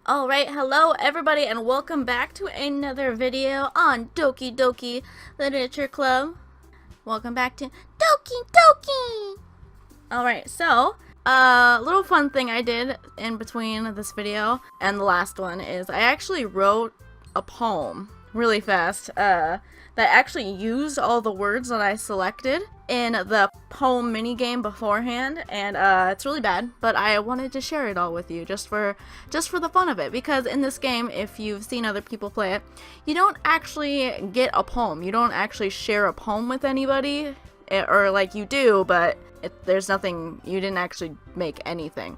Alright, hello everybody and welcome back to another video on Doki Doki Literature Club. Welcome back to Doki Doki! Alright, so, little fun thing I did in between this video and the last one is I actually wrote a poem really fast, that actually used all the words that I selected in the poem minigame beforehand, and it's really bad, but I wanted to share it all with you just for the fun of it, because in this game, if you've seen other people play it, you don't actually get a poem. You don't actually share a poem with anybody, or like you do, but there's nothing, you didn't actually make anything.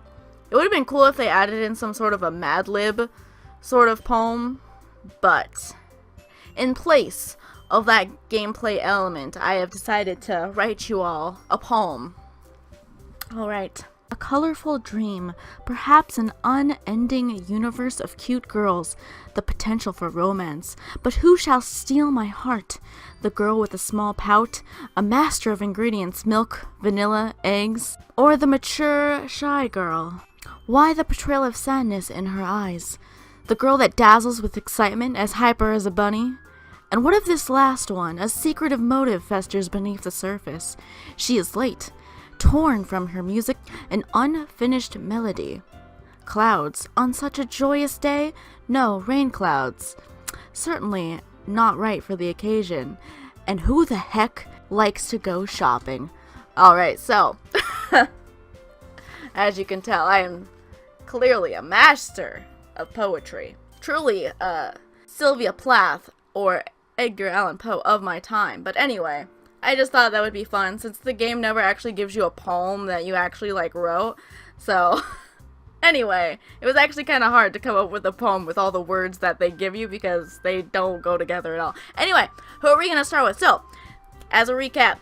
It would have been cool if they added in some sort of a Mad Lib sort of poem, but in place of that gameplay element, I have decided to write you all a poem. Alright. A colorful dream, perhaps an unending universe of cute girls, the potential for romance. But who shall steal my heart? The girl with a small pout, a master of ingredients, milk, vanilla, eggs, or the mature, shy girl? Why the portrayal of sadness in her eyes? The girl that dazzles with excitement, as hyper as a bunny? And what of this last one? A secretive motive festers beneath the surface. She is late, torn from her music, an unfinished melody. Clouds, on such a joyous day? No, rain clouds. Certainly not right for the occasion. And who the heck likes to go shopping? Alright, so, as you can tell, I am clearly a master of poetry. Truly, Sylvia Plath, or Edgar Allan Poe of my time. But anyway, I just thought that would be fun since the game never actually gives you a poem that you actually like wrote. So anyway, it was actually kind of hard to come up with a poem with all the words that they give you because they don't go together at all. Anyway, who are we gonna start with? So, as a recap,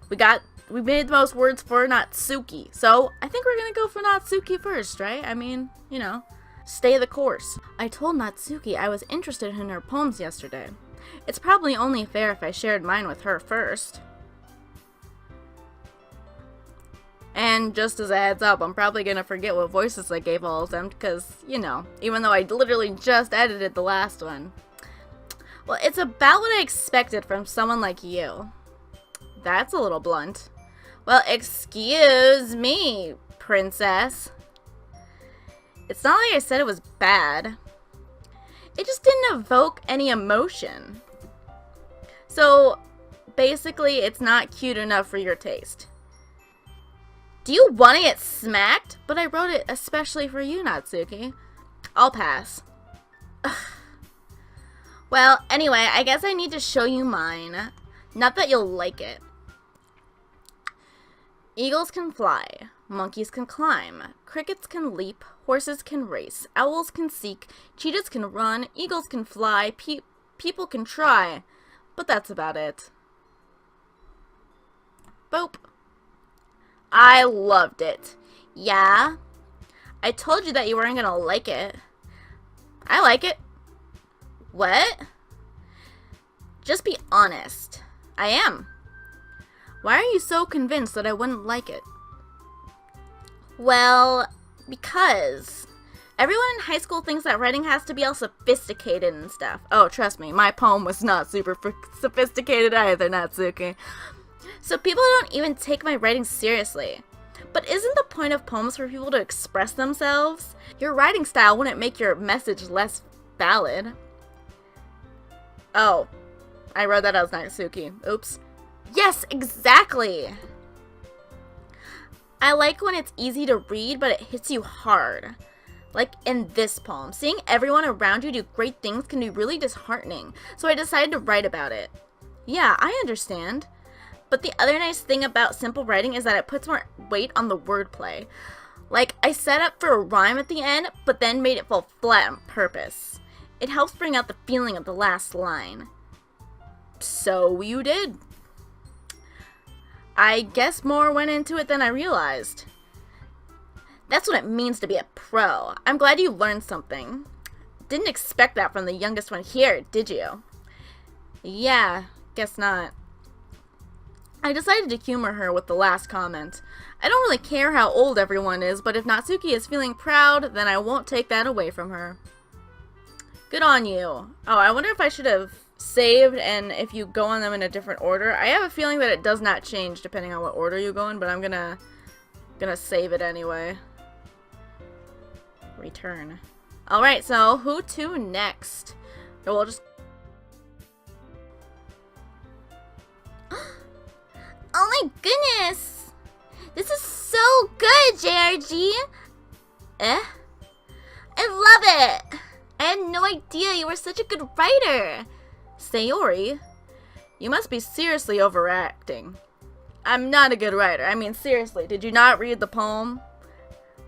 we made the most words for Natsuki. So, I think we're gonna go for Natsuki first, right? I mean, you know, stay the course. I told Natsuki I was interested in her poems yesterday. It's probably only fair if I shared mine with her first. And just as a heads up, I'm probably gonna forget what voices I gave all of them because, you know, even though I literally just edited the last one. Well, it's about what I expected from someone like you. That's a little blunt. Well, excuse me, princess. It's not like I said it was bad. It just didn't evoke any emotion. So, basically, it's not cute enough for your taste. Do you want to get smacked? But I wrote it especially for you, Natsuki. I'll pass. Ugh. Well, anyway, I guess I need to show you mine. Not that you'll like it. Eagles can fly. Monkeys can climb, crickets can leap, horses can race, owls can seek, cheetahs can run, eagles can fly, people can try, but that's about it. Boop. I loved it. Yeah? I told you that you weren't gonna like it. I like it. What? Just be honest. I am. Why are you so convinced that I wouldn't like it? Well, because everyone in high school thinks that writing has to be all sophisticated and stuff. Oh, trust me, my poem was not super sophisticated either, Natsuki. So people don't even take my writing seriously. But isn't the point of poems for people to express themselves? Your writing style wouldn't make your message less valid. Oh, I wrote that as Natsuki. Oops. Yes, exactly! I like when it's easy to read, but it hits you hard. Like in this poem. Seeing everyone around you do great things can be really disheartening, so I decided to write about it. Yeah, I understand. But the other nice thing about simple writing is that it puts more weight on the wordplay. Like, I set up for a rhyme at the end, but then made it fall flat on purpose. It helps bring out the feeling of the last line. So you did. I guess more went into it than I realized. That's what it means to be a pro. I'm glad you learned something. Didn't expect that from the youngest one here, did you? Yeah, guess not. I decided to humor her with the last comment. I don't really care how old everyone is, but if Natsuki is feeling proud, then I won't take that away from her. Good on you. Oh, I wonder if I should have saved and if you go on them in a different order. I have a feeling that it does not change depending on what order you go in, but I'm gonna save it anyway. Return. Alright, so who to next? We'll just... Oh my goodness! This is so good, JRG! I love it! I had no idea you were such a good writer! Sayori, you must be seriously overacting. I'm not a good writer. I mean, seriously, did you not read the poem?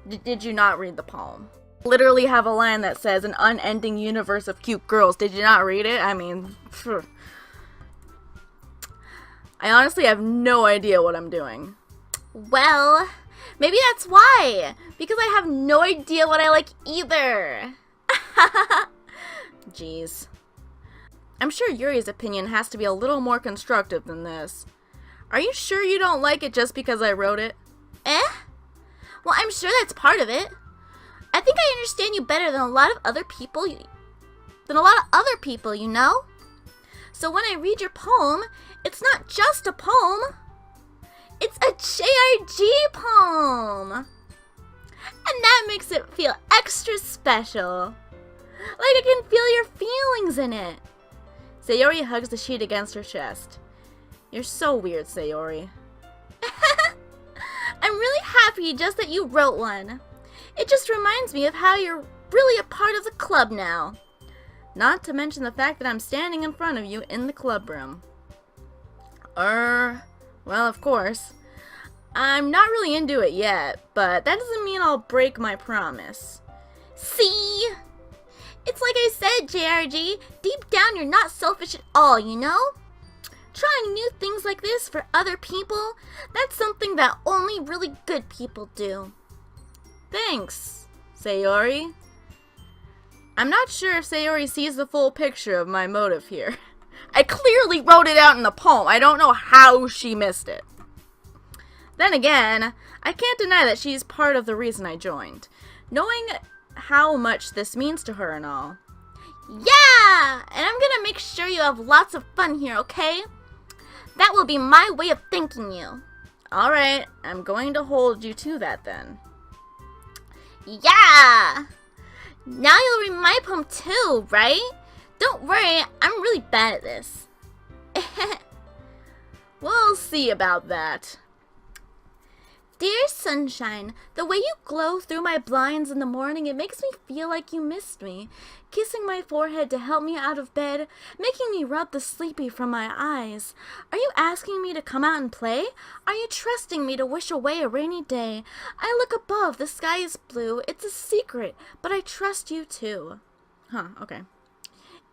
Did you not read the poem? Literally have a line that says an unending universe of cute girls. Did you not read it? I mean, phew. I honestly have no idea what I'm doing. Well, maybe that's why. Because I have no idea what I like either. Jeez. I'm sure Yuri's opinion has to be a little more constructive than this. Are you sure you don't like it just because I wrote it? Well, I'm sure that's part of it. I think I understand you better than a lot of other people, you know? So when I read your poem, it's not just a poem. It's a JRG poem. And that makes it feel extra special. Like I can feel your feelings in it. Sayori hugs the sheet against her chest. You're so weird, Sayori. I'm really happy just that you wrote one. It just reminds me of how you're really a part of the club now. Not to mention the fact that I'm standing in front of you in the club room. Well, of course. I'm not really into it yet, but that doesn't mean I'll break my promise. See? It's like I said, JRG, deep down you're not selfish at all, you know? Trying new things like this for other people, that's something that only really good people do. Thanks, Sayori. I'm not sure if Sayori sees the full picture of my motive here. I clearly wrote it out in the poem. I don't know how she missed it. Then again, I can't deny that she's part of the reason I joined. Knowing how much this means to her and all. Yeah! And I'm gonna make sure you have lots of fun here, okay? That will be my way of thanking you. Alright, I'm going to hold you to that then. Yeah! Now you'll read my poem too, right? Don't worry, I'm really bad at this. We'll see about that. Dear sunshine, the way you glow through my blinds in the morning, it makes me feel like you missed me. Kissing my forehead to help me out of bed, making me rub the sleepy from my eyes. Are you asking me to come out and play? Are you trusting me to wish away a rainy day? I look above, the sky is blue. It's a secret, but I trust you too. Huh, okay.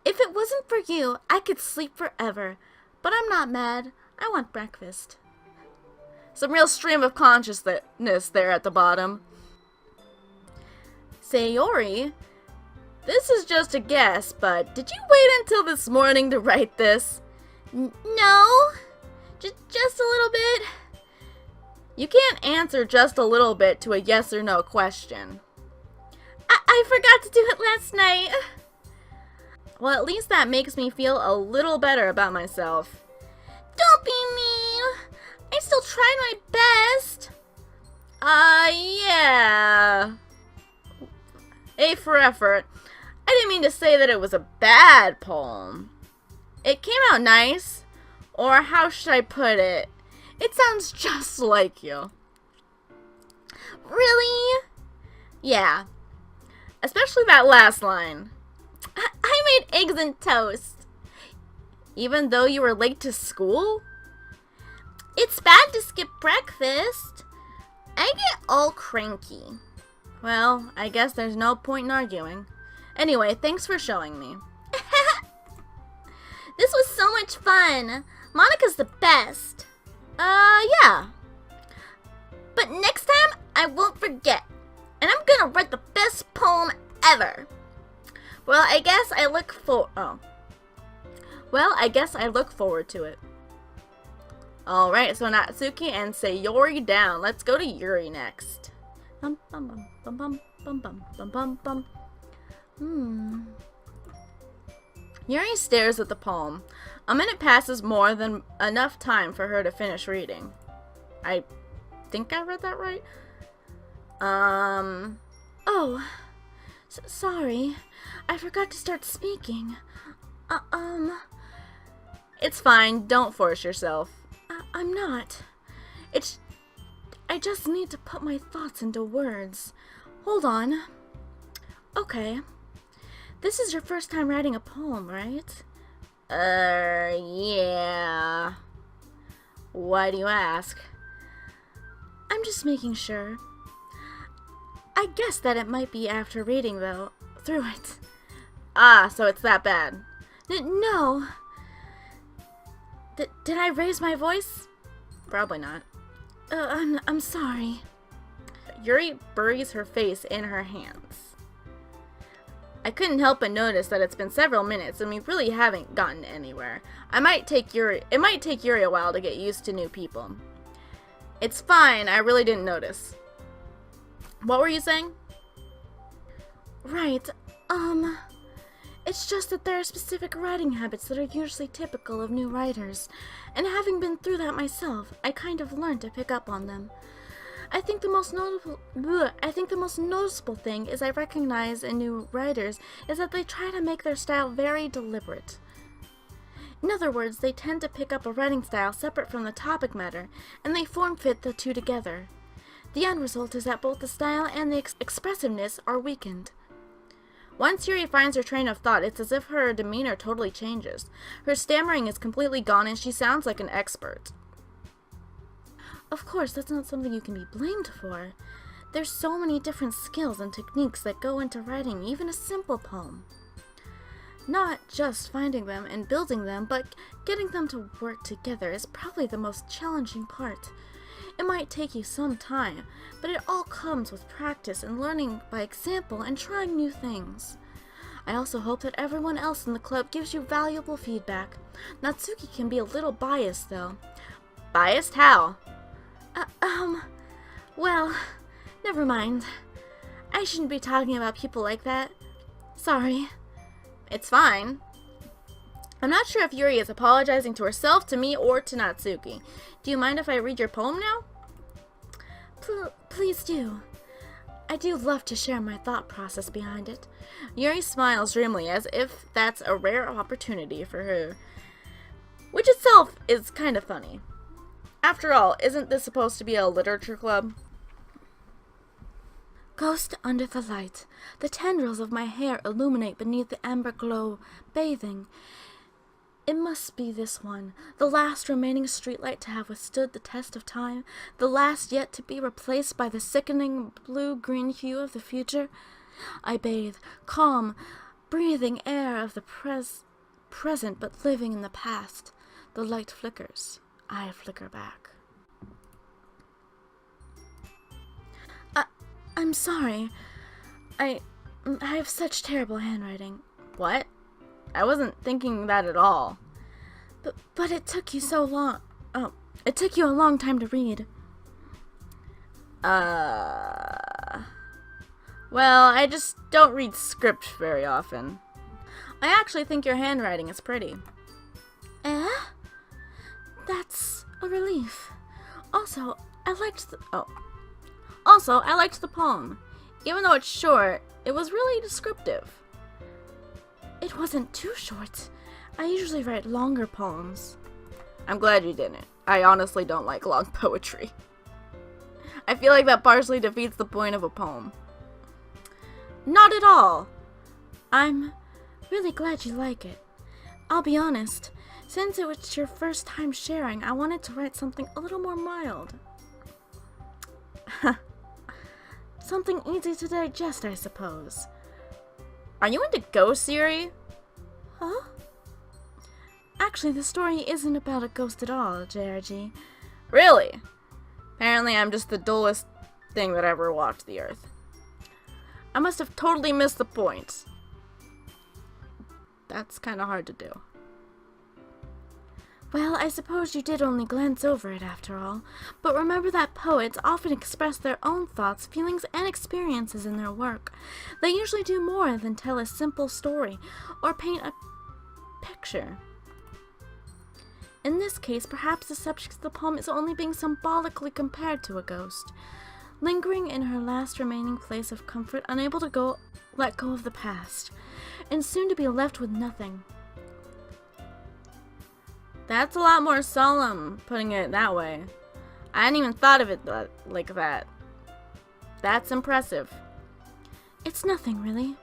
If it wasn't for you, I could sleep forever. But I'm not mad. I want breakfast. Some real stream of consciousness there at the bottom. Sayori, this is just a guess, but did you wait until this morning to write this? No, just a little bit. You can't answer just a little bit to a yes or no question. I forgot to do it last night. Well, at least that makes me feel a little better about myself. Don't be mean. I still tried my best. Yeah. A for effort. I didn't mean to say that it was a bad poem. It came out nice. Or how should I put it? It sounds just like you. Really? Yeah. Especially that last line. I made eggs and toast. Even though you were late to school? It's bad to skip breakfast. I get all cranky. Well, I guess there's no point in arguing. Anyway, thanks for showing me. This was so much fun. Monica's the best. Yeah. But next time, I won't forget. And I'm gonna write the best poem ever. Well, I guess I look forward to it. Alright, so Natsuki and Sayori down. Let's go to Yuri next. Bum bum bum bum bum bum bum bum bum bum. Yuri stares at the poem. A minute passes, more than enough time for her to finish reading. I think I read that right. Oh, sorry. I forgot to start speaking. It's fine. Don't force yourself. I'm not. I just need to put my thoughts into words. Hold on. Okay. This is your first time writing a poem, right? Yeah. Why do you ask? I'm just making sure. I guess that it might be after reading, through it. Ah, so it's that bad. No. Did I raise my voice? Probably not. I'm sorry. Yuri buries her face in her hands. I couldn't help but notice that it's been several minutes and we really haven't gotten anywhere. It might take Yuri a while to get used to new people. It's fine, I really didn't notice. What were you saying? Right, it's just that there are specific writing habits that are usually typical of new writers, and having been through that myself, I kind of learned to pick up on them. I think the most noticeable thing is I recognize in new writers is that they try to make their style very deliberate. In other words, they tend to pick up a writing style separate from the topic matter, and they form-fit the two together. The end result is that both the style and the expressiveness are weakened. Once Yuri finds her train of thought, it's as if her demeanor totally changes. Her stammering is completely gone and she sounds like an expert. Of course, that's not something you can be blamed for. There's so many different skills and techniques that go into writing even a simple poem. Not just finding them and building them, but getting them to work together is probably the most challenging part. It might take you some time, but it all comes with practice and learning by example and trying new things. I also hope that everyone else in the club gives you valuable feedback. Natsuki can be a little biased, though. Biased? How? Well, never mind. I shouldn't be talking about people like that. Sorry. It's fine. I'm not sure if Yuri is apologizing to herself, to me, or to Natsuki. Do you mind if I read your poem now? Please do. I do love to share my thought process behind it. Yuri smiles grimly as if that's a rare opportunity for her, which itself is kind of funny. After all, isn't this supposed to be a literature club? Ghost under the light. The tendrils of my hair illuminate beneath the amber glow, bathing. It must be this one, the last remaining streetlight to have withstood the test of time, the last yet to be replaced by the sickening blue-green hue of the future. I bathe, calm, breathing air of the present but living in the past. The light flickers. I flicker back. I'm sorry. I have such terrible handwriting. What? I wasn't thinking that at all. But it took you so long. Oh, it took you a long time to read. Well, I just don't read script very often. I actually think your handwriting is pretty. Eh? That's a relief. Also, I liked the poem. Even though it's short, it was really descriptive. It wasn't too short. I usually write longer poems. I'm glad you didn't. I honestly don't like long poetry. I feel like that partially defeats the point of a poem. Not at all. I'm really glad you like it. I'll be honest, since it was your first time sharing, I wanted to write something a little more mild. Something easy to digest, I suppose. Are you into ghosts, Yuri? Huh? Actually, the story isn't about a ghost at all, JRG. Really? Apparently I'm just the dullest thing that ever walked the earth. I must have totally missed the point. That's kind of hard to do. Well, I suppose you did only glance over it after all. But remember that poets often express their own thoughts, feelings, and experiences in their work. They usually do more than tell a simple story or paint a picture. In this case, perhaps the subject of the poem is only being symbolically compared to a ghost, lingering in her last remaining place of comfort, unable to let go of the past, and soon to be left with nothing. That's a lot more solemn, putting it that way. I hadn't even thought of it like that. That's impressive. It's nothing, really.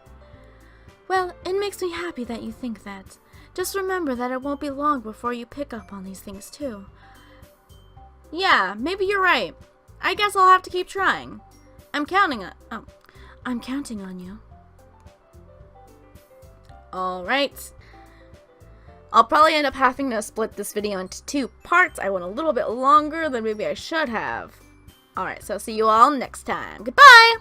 Well, it makes me happy that you think that. Just remember that it won't be long before you pick up on these things, too. Yeah, maybe you're right. I guess I'll have to keep trying. I'm counting on you. Alright. I'll probably end up having to split this video into 2 parts. I went a little bit longer than maybe I should have. Alright, so see you all next time. Goodbye!